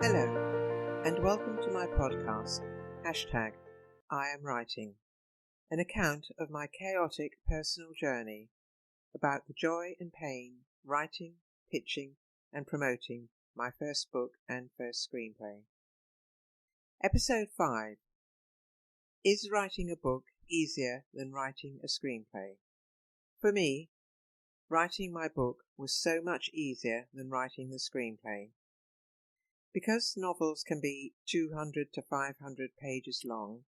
Hello, and welcome to my podcast, #I am writing, an account of my chaotic personal journey about the joy and pain writing, pitching, and promoting my first book and first screenplay. Episode 5. Is writing a book easier than writing a screenplay? For me, writing my book was so much easier than writing the screenplay. Because novels can be 200 to 500 pages long,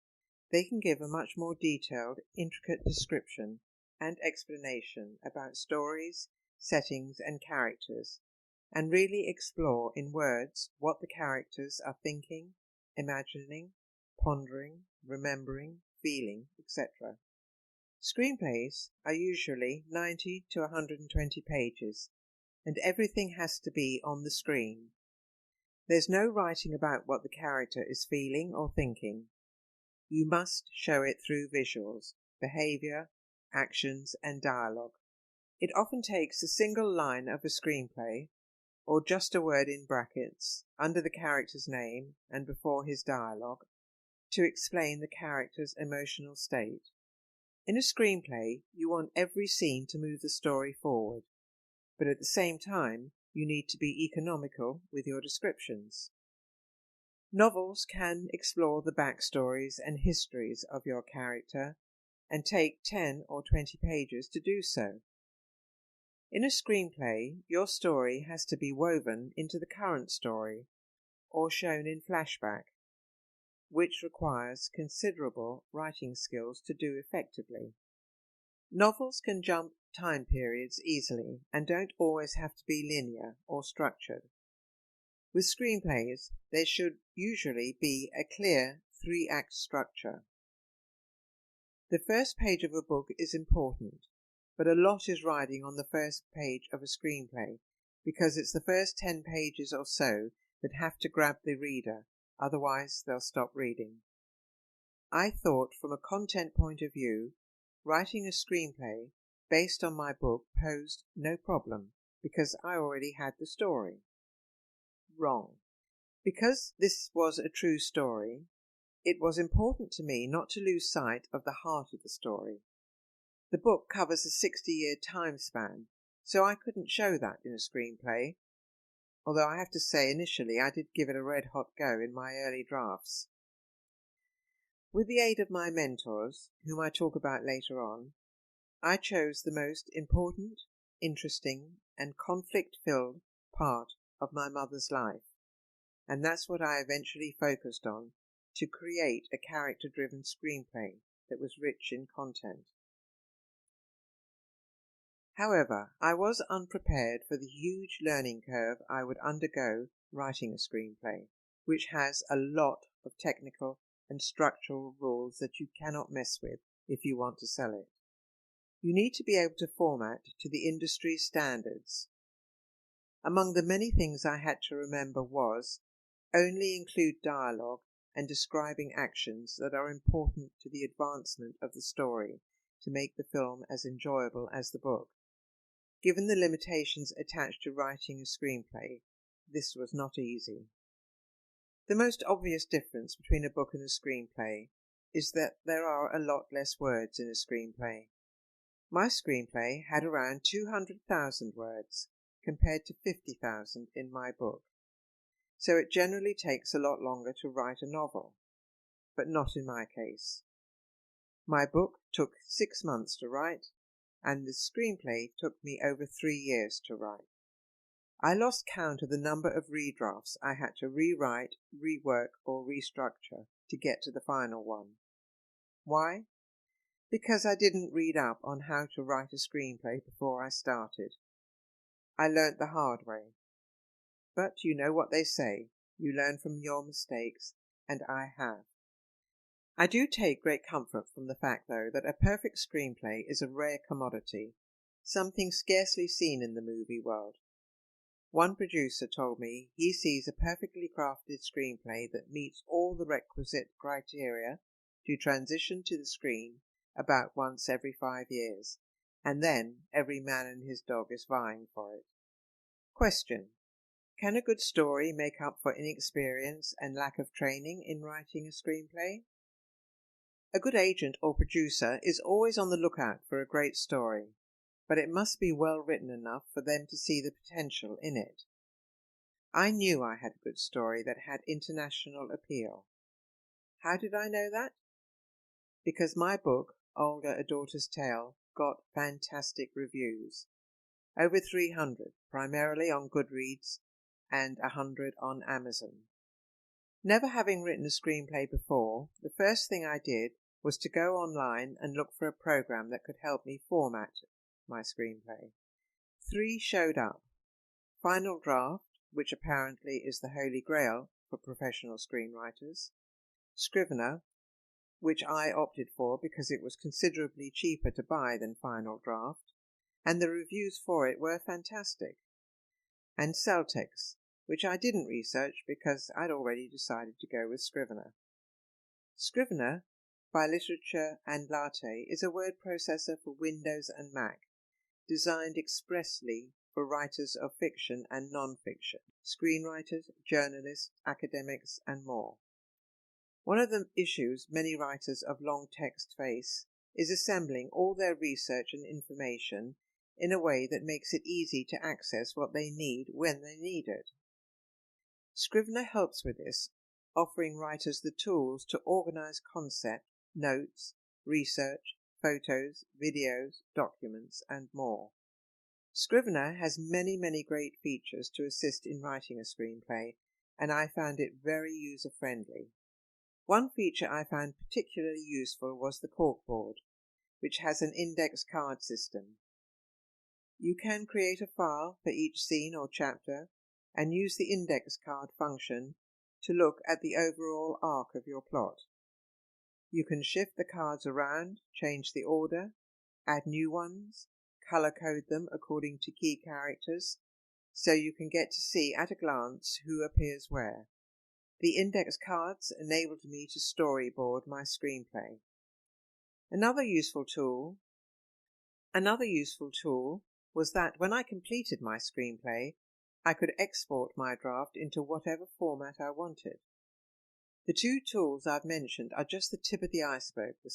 they can give a much more detailed, intricate description and explanation about stories, settings, and characters, and really explore in words what the characters are thinking, imagining, pondering, remembering, feeling, etc. Screenplays are usually 90 to 120 pages, and everything has to be on the screen. There's no writing about what the character is feeling or thinking. You must show it through visuals, behaviour, actions, and dialogue. It often takes a single line of a screenplay, or just a word in brackets, under the character's name and before his dialogue, to explain the character's emotional state. In a screenplay, you want every scene to move the story forward, but at the same time, you need to be economical with your descriptions. Novels can explore the backstories and histories of your character and take 10 or 20 pages to do so. In a screenplay, your story has to be woven into the current story or shown in flashback, which requires considerable writing skills to do effectively. Novels can jump time periods easily and don't always have to be linear or structured. With screenplays, there should usually be a clear 3-act structure. The first page of a book is important, but a lot is riding on the first page of a screenplay because it's the first 10 pages or so that have to grab the reader, otherwise they'll stop reading. I thought from a content point of view, writing a screenplay based on my book posed no problem because I already had the story. Wrong. Because this was a true story, it was important to me not to lose sight of the heart of the story. The book covers a 60-year time span, so I couldn't show that in a screenplay, although I have to say initially I did give it a red-hot go in my early drafts. With the aid of my mentors, whom I talk about later on, I chose the most important, interesting, and conflict-filled part of my mother's life, and that's what I eventually focused on to create a character-driven screenplay that was rich in content. However, I was unprepared for the huge learning curve I would undergo writing a screenplay, which has a lot of technical and structural rules that you cannot mess with if you want to sell it. You need to be able to format to the industry's standards. Among the many things I had to remember was only include dialogue and describing actions that are important to the advancement of the story to make the film as enjoyable as the book. Given the limitations attached to writing a screenplay, this was not easy. The most obvious difference between a book and a screenplay is that there are a lot less words in a screenplay. My screenplay had around 200,000 words, compared to 50,000 in my book, so it generally takes a lot longer to write a novel, but not in my case. My book took 6 months to write, and the screenplay took me over 3 years to write. I lost count of the number of redrafts I had to rewrite, rework, or restructure to get to the final one. Why? Because I didn't read up on how to write a screenplay before I started. I learnt the hard way. But you know what they say, you learn from your mistakes, and I have. I do take great comfort from the fact, though, that a perfect screenplay is a rare commodity, something scarcely seen in the movie world. One producer told me he sees a perfectly crafted screenplay that meets all the requisite criteria to transition to the screen about once every 5 years, and then every man and his dog is vying for it. Question: Can a good story make up for inexperience and lack of training in writing a screenplay? A good agent or producer is always on the lookout for a great story, but it must be well written enough for them to see the potential in it. I knew I had a good story that had international appeal. How did I know that? Because my book, Olga, A Daughter's Tale, got fantastic reviews. Over 300, primarily on Goodreads, and 100 on Amazon. Never having written a screenplay before, the first thing I did was to go online and look for a program that could help me format my screenplay. 3 showed up. Final Draft, which apparently is the holy grail for professional screenwriters. Scrivener, which I opted for because it was considerably cheaper to buy than Final Draft, and the reviews for it were fantastic. And Celtex, which I didn't research because I'd already decided to go with Scrivener. Scrivener, by Literature and Latte, is a word processor for Windows and Mac, designed expressly for writers of fiction and non-fiction, screenwriters, journalists, academics, and more. One of the issues many writers of long text face is assembling all their research and information in a way that makes it easy to access what they need when they need it. Scrivener helps with this, offering writers the tools to organize concept, notes, research, photos, videos, documents, and more. Scrivener has many great features to assist in writing a screenplay, and I found it very user-friendly. One feature I found particularly useful was the corkboard, which has an index card system. You can create a file for each scene or chapter and use the index card function to look at the overall arc of your plot. You can shift the cards around, change the order, add new ones, color code them according to key characters, so you can get to see at a glance who appears where. The index cards enabled me to storyboard my screenplay. Another useful tool was that when I completed my screenplay, I could export my draft into whatever format I wanted. The 2 tools I've mentioned are just the tip of the iceberg with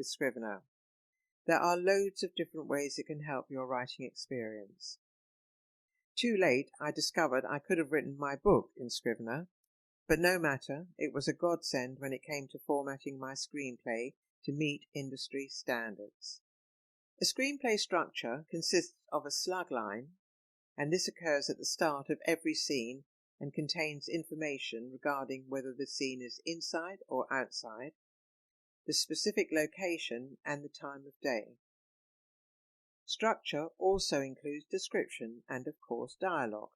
Scrivener. There are loads of different ways it can help your writing experience. Too late, I discovered I could have written my book in Scrivener, but no matter, it was a godsend when it came to formatting my screenplay to meet industry standards. A screenplay structure consists of a slug line, and this occurs at the start of every scene and contains information regarding whether the scene is inside or outside, the specific location, and the time of day. Structure also includes description and, of course, dialogue.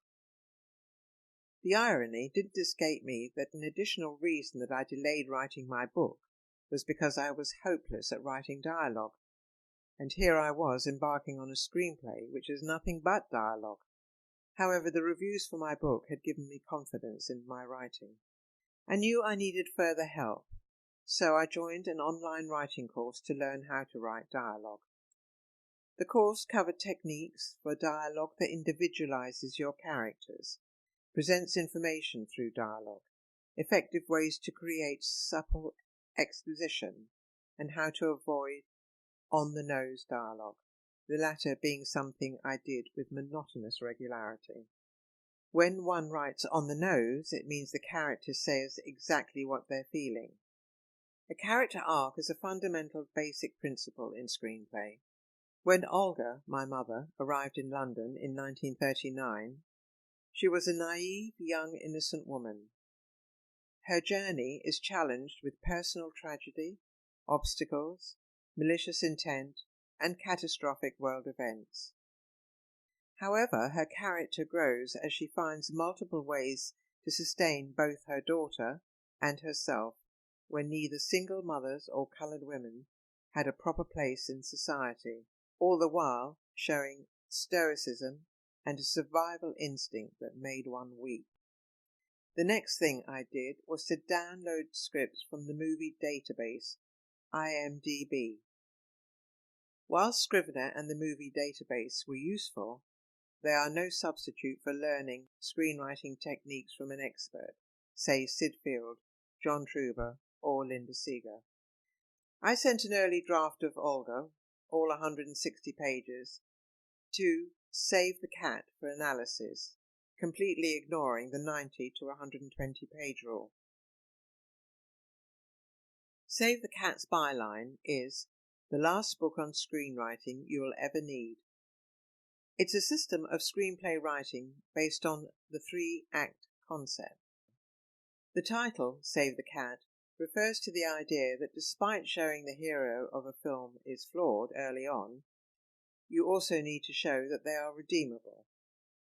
The irony didn't escape me that an additional reason that I delayed writing my book was because I was hopeless at writing dialogue, and here I was embarking on a screenplay which is nothing but dialogue. However, the reviews for my book had given me confidence in my writing. I knew I needed further help, so I joined an online writing course to learn how to write dialogue. The course covered techniques for dialogue that individualizes your characters, presents information through dialogue, effective ways to create supple exposition, and how to avoid on-the-nose dialogue, the latter being something I did with monotonous regularity. When one writes on the nose, it means the character says exactly what they're feeling. A character arc is a fundamental basic principle in screenplay. When Olga, my mother, arrived in London in 1939, she was a naive, young, innocent woman. Her journey is challenged with personal tragedy, obstacles, malicious intent, and catastrophic world events. However, her character grows as she finds multiple ways to sustain both her daughter and herself when neither single mothers or coloured women had a proper place in society, all the while showing stoicism and a survival instinct that made one weep. The next thing I did was to download scripts from the movie database, IMDb. While Scrivener and the movie database were useful, they are no substitute for learning screenwriting techniques from an expert, say Sid Field, John Truber, or Linda Seeger. I sent an early draft of Olga, all 160 pages, to Save the Cat for analysis, completely ignoring the 90 to 120 page rule. Save the Cat's byline is the last book on screenwriting you will ever need. It's a system of screenplay writing based on the 3-act concept. The title, Save the Cat, refers to the idea that despite showing the hero of a film is flawed early on, you also need to show that they are redeemable.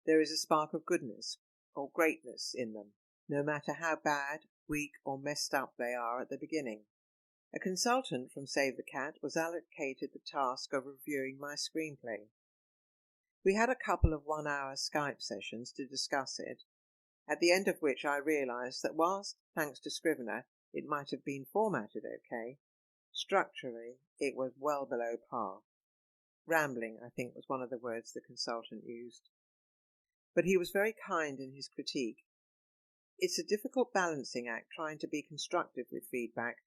There is a spark of goodness or greatness in them, no matter how bad, weak, or messed up they are at the beginning. A consultant from Save the Cat was allocated the task of reviewing my screenplay. We had a couple of 1-hour Skype sessions to discuss it, at the end of which I realised that whilst, thanks to Scrivener, it might have been formatted okay, structurally it was well below par. Rambling, I think, was one of the words the consultant used. But he was very kind in his critique. It's a difficult balancing act trying to be constructive with feedback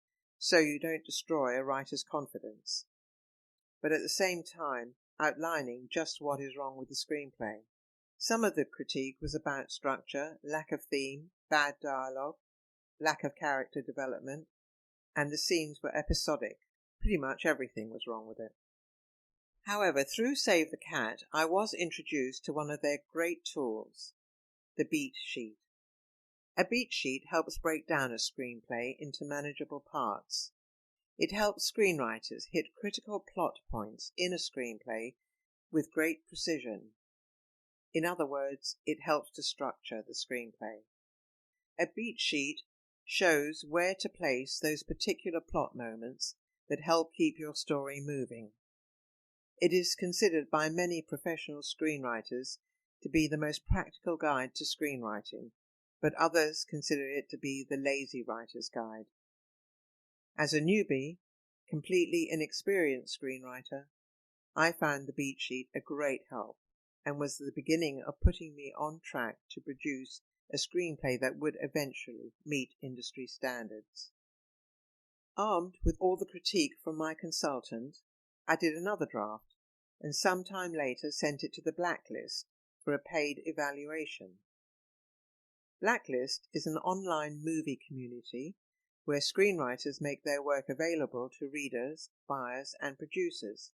so you don't destroy a writer's confidence, but at the same time outlining just what is wrong with the screenplay. Some of the critique was about structure, lack of theme, bad dialogue, lack of character development, and the scenes were episodic. Pretty much everything was wrong with it. However, through Save the Cat, I was introduced to one of their great tools, the beat sheet. A beat sheet helps break down a screenplay into manageable parts. It helps screenwriters hit critical plot points in a screenplay with great precision. In other words, it helps to structure the screenplay. A beat sheet shows where to place those particular plot moments that help keep your story moving. It is considered by many professional screenwriters to be the most practical guide to screenwriting, but others consider it to be the lazy writer's guide. As a newbie, completely inexperienced screenwriter, I found the beat sheet a great help and was the beginning of putting me on track to produce a screenplay that would eventually meet industry standards. Armed with all the critique from my consultant, I did another draft and some time later sent it to the Blacklist for a paid evaluation. Blacklist is an online movie community where screenwriters make their work available to readers, buyers, and producers.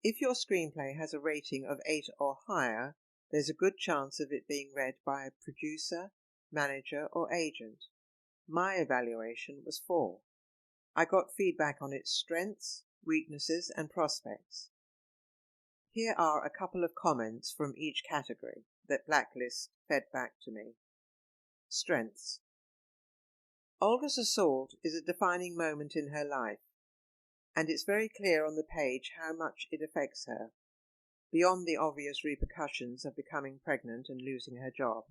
If your screenplay has a rating of 8 or higher, there's a good chance of it being read by a producer, manager, or agent. My evaluation was 4. I got feedback on its strengths, weaknesses, and prospects. Here are a couple of comments from each category that Blacklist fed back to me. Strengths. Olga's assault is a defining moment in her life, and it's very clear on the page how much it affects her, beyond the obvious repercussions of becoming pregnant and losing her job.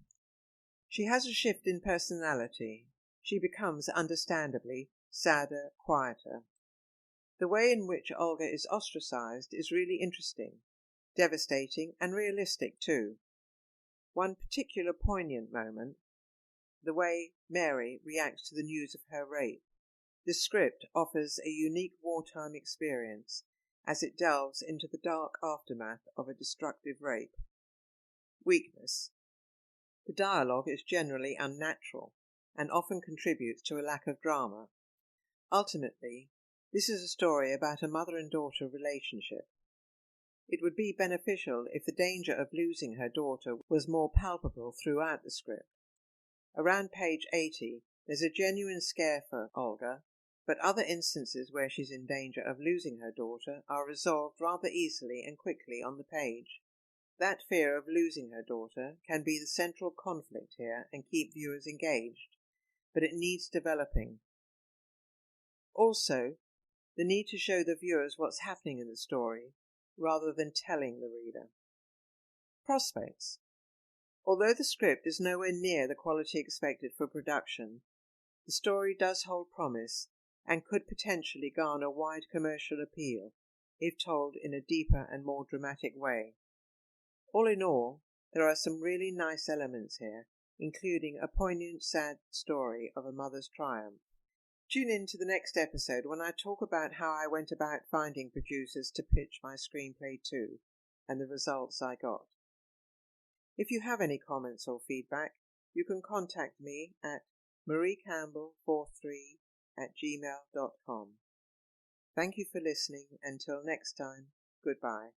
She has a shift in personality. She becomes, understandably, sadder, quieter. The way in which Olga is ostracized is really interesting, devastating, and realistic too. One particular poignant moment, the way Mary reacts to the news of her rape. The script offers a unique wartime experience as it delves into the dark aftermath of a destructive rape. Weakness. The dialogue is generally unnatural and often contributes to a lack of drama. Ultimately, this is a story about a mother and daughter relationship. It would be beneficial if the danger of losing her daughter was more palpable throughout the script. Around page 80, there's a genuine scare for Olga, but other instances where she's in danger of losing her daughter are resolved rather easily and quickly on the page. That fear of losing her daughter can be the central conflict here and keep viewers engaged, but it needs developing. Also, the need to show the viewers what's happening in the story, rather than telling the reader. Prospects. Although the script is nowhere near the quality expected for production, the story does hold promise and could potentially garner wide commercial appeal. if told in a deeper and more dramatic way. All in all, there are some really nice elements here, including a poignant, sad story of a mother's triumph. Tune in to the next episode when I talk about how I went about finding producers to pitch my screenplay to, and the results I got. If you have any comments or feedback, you can contact me at mariecampbell43@gmail.com. Thank you for listening. Until next time, goodbye.